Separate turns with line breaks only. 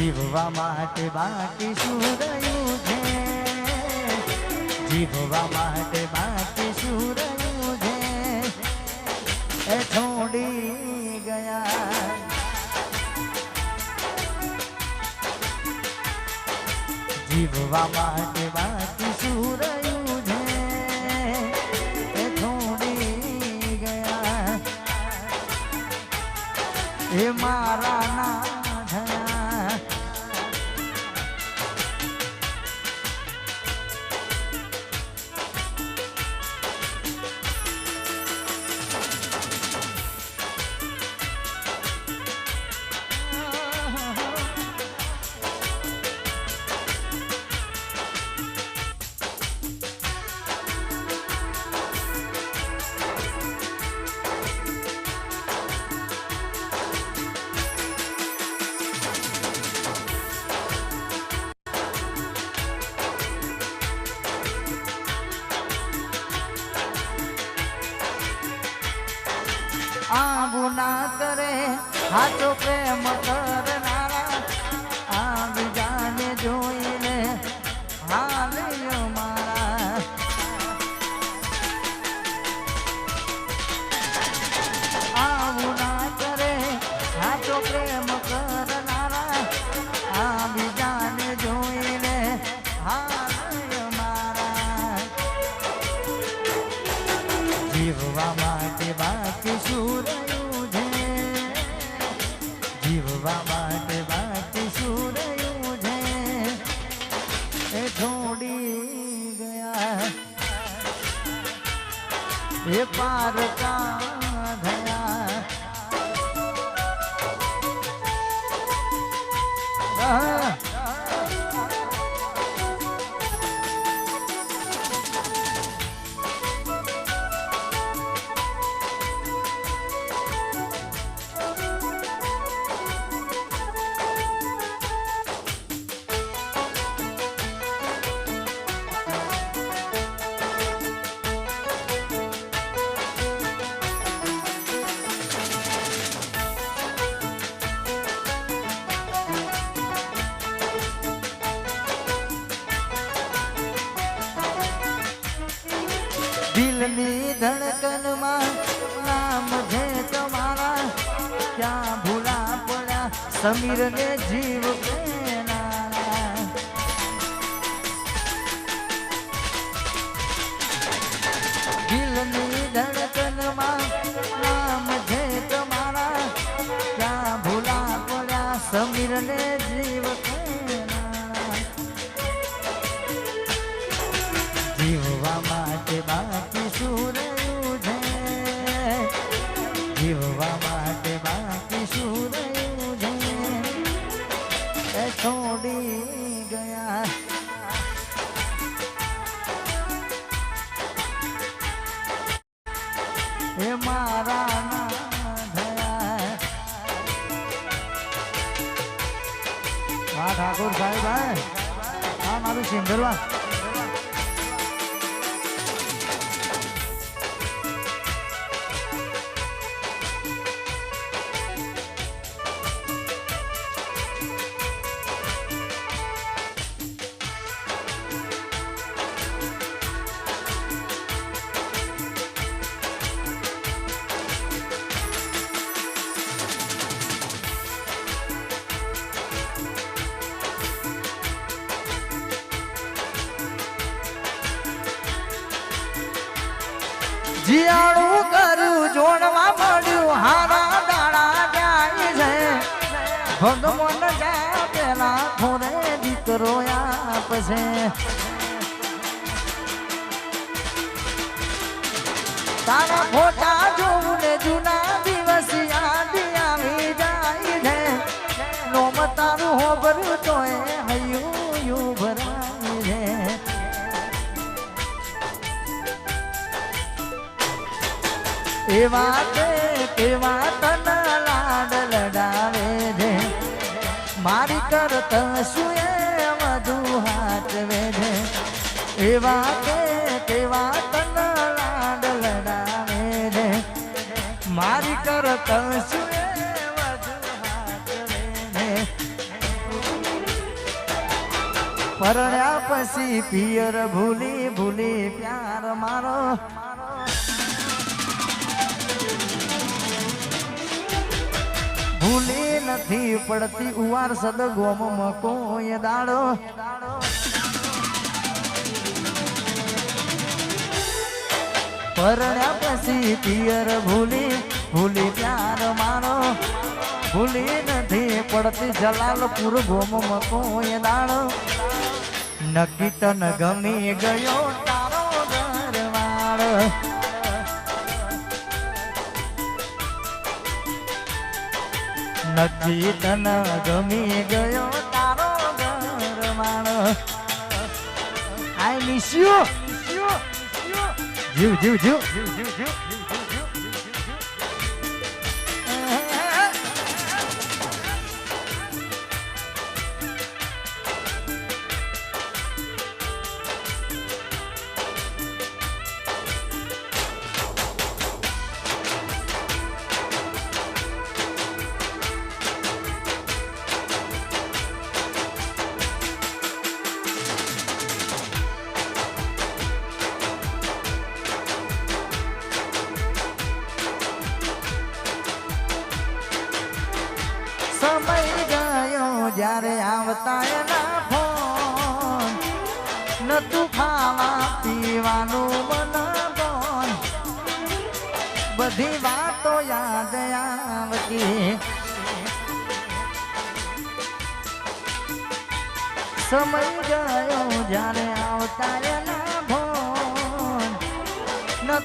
જીવવા માટે બાકી શું રહ્યું છે, જીવવા માટે બાકી શું રહ્યું છે, એ છોડી ગયા. જીવવા માટે બાકી શું રહ્યું છે, એ છોડી ગયા. એ મારા ના થયા. આવું ના કરે હાચો પ્રેમ કરનારા, આ બીજાને જોઈને હાલ્યો મારા. આવું ના કરે હાચો પ્રેમ કરનારા, આ બીજાને જોઈને હાલ્યો મારા. જીવવા માટે બાકી શું રહ્યું છે, જીવવા માટે બાકી શું રહ્યું છે, એ છોડી ગયા. એ પારકા થયા. દિલની ધડકનમાં નામ છે તમારા, ક્યાં ભૂલા પડ્યા સમીરને જીવ પ્રેરનારા. દિલની ધડકનમાં નામ છે તમારા, ક્યાં ભૂલા પડ્યા સમીરને જીવ પ્રેરનારા. જીવવા માટે બાકી શું રહ્યું છે, જીવવા માટે બાકી શું રહ્યું છે, એ છોડી ગયા. એ મારા ના થયા. વાહ ઠાકોર સાહેબ, હા મારું સિંગરવા. જીયાળું કર્યું જોડવા મળ્યું હારા દાડા જાય છે, ભગવાન જા પેલા થોડે દીકરો આપશે. તારા ફોટા જોવું ને જૂના દિવસ યાદ આવી જાય છે, નોમ તારું હોબરું તોય હૈયું યુ ભરાય છે. એવા તે કેવા તન લાડ લડાવે છે, મારી કરતા શું એ વધુ હાચવે છે. એવા તે કેવા તન લાડ લડાવે છે, મારી કરતા શું એ વધુ હાચવે છે. પરણ્યા પછી પિયર ભૂલી ભૂલી પ્યાર મારો ભૂલી નથી પડતી ઉવાર સદ ગોમમાં કોઈ દાડો પરણ્યા પછી પિયર ભૂલી ભૂલી પ્યાર મારો ભૂલી નથી પડતી જલાલપુર ગોમમાં કોઈ દાડો નક્કી તન ગમી ગયો તારો દરવાળ નક્કી તન ગમી ગયો તારો દરવાળ આઈ મિસ યુ જીવ જીવ જીવ જીવ જીવ જીવ સમય ગયો જ્યારે આવતા એના ફોન નતું ખાવા પીવાનું મન બધી વાતો યાદ આવતી સમય ગયો જ્યારે આવતા એના